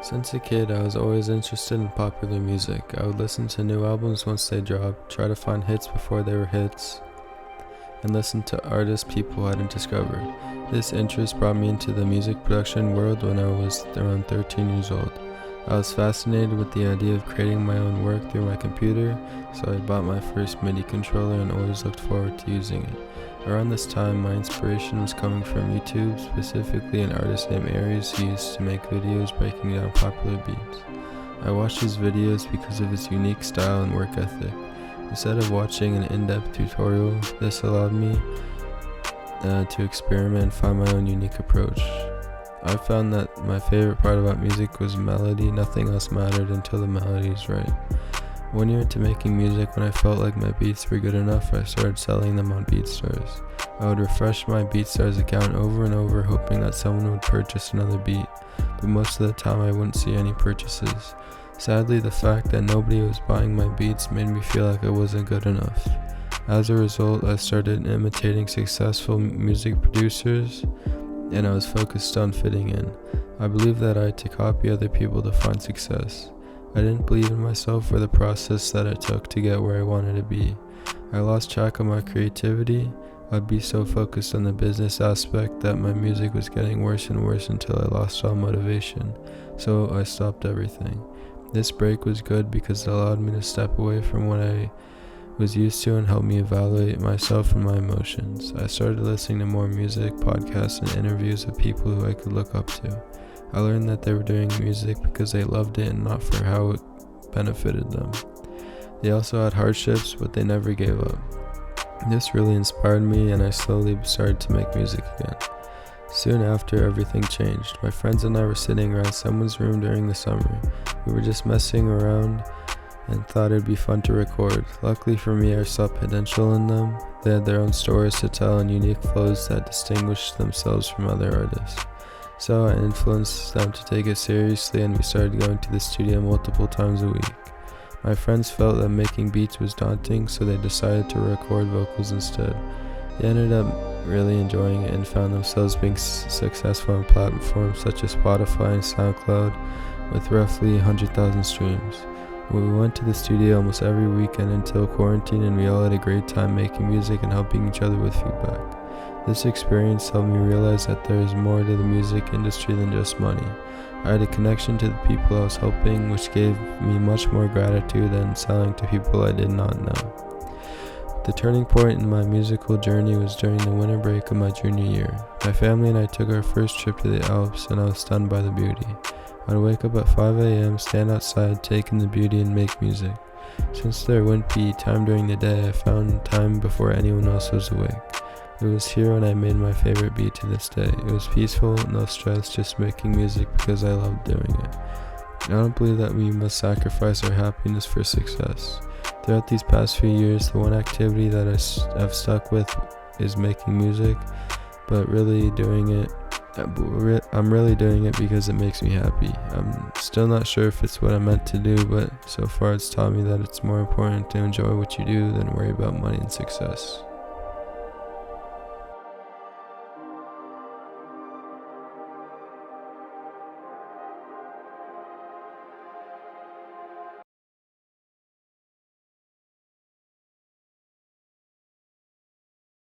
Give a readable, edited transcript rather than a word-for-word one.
Since a kid, I was always interested in popular music. I would listen to new albums once they dropped, try to find hits before they were hits, and listen to artists people hadn't discovered. This interest brought me into the music production world when I was around 13 years old. I was fascinated with the idea of creating my own work through my computer, so I bought my first MIDI controller and always looked forward to using it. Around this time, my inspiration was coming from YouTube, specifically an artist named Aries who used to make videos breaking down popular beats. I watched his videos because of his unique style and work ethic. Instead of watching an in-depth tutorial, this allowed me to experiment and find my own unique approach. I found that my favorite part about music was melody. Nothing else mattered until the melody was right. 1 year into making music, when I felt like my beats were good enough, I started selling them on BeatStars. I would refresh my BeatStars account over and over, hoping that someone would purchase another beat, but most of the time I wouldn't see any purchases. Sadly, the fact that nobody was buying my beats made me feel like I wasn't good enough. As a result, I started imitating successful music producers, and I was focused on fitting in. I believed that I had to copy other people to find success. I didn't believe in myself or the process that it took to get where I wanted to be. I lost track of my creativity. I'd be so focused on the business aspect that my music was getting worse and worse until I lost all motivation, so I stopped everything. This break was good because it allowed me to step away from what I was used to and helped me evaluate myself and my emotions. I started listening to more music, podcasts, and interviews of people who I could look up to. I learned that they were doing music because they loved it and not for how it benefited them. They also had hardships, but they never gave up. This really inspired me, and I slowly started to make music again. Soon after, everything changed. My friends and I were sitting around someone's room during the summer. We were just messing around and thought it'd be fun to record. Luckily for me, I saw potential in them. They had their own stories to tell and unique flows that distinguished themselves from other artists. So I influenced them to take it seriously, and we started going to the studio multiple times a week. My friends felt that making beats was daunting, so they decided to record vocals instead. They ended up really enjoying it and found themselves being successful on platforms such as Spotify and SoundCloud with roughly 100,000 streams. We went to the studio almost every weekend until quarantine, and we all had a great time making music and helping each other with feedback. This experience helped me realize that there is more to the music industry than just money. I had a connection to the people I was helping, which gave me much more gratitude than selling to people I did not know. The turning point in my musical journey was during the winter break of my junior year. My family and I took our first trip to the Alps, and I was stunned by the beauty. I'd wake up at 5 a.m., stand outside, take in the beauty, and make music. Since there wouldn't be time during the day, I found time before anyone else was awake. It was here when I made my favorite beat to this day. It was peaceful, no stress, just making music because I loved doing it. I don't believe that we must sacrifice our happiness for success. Throughout these past few years, the one activity that I've stuck with is making music, but really doing it, I'm really doing it because it makes me happy. I'm still not sure if it's what I'm meant to do, but so far it's taught me that it's more important to enjoy what you do than worry about money and success.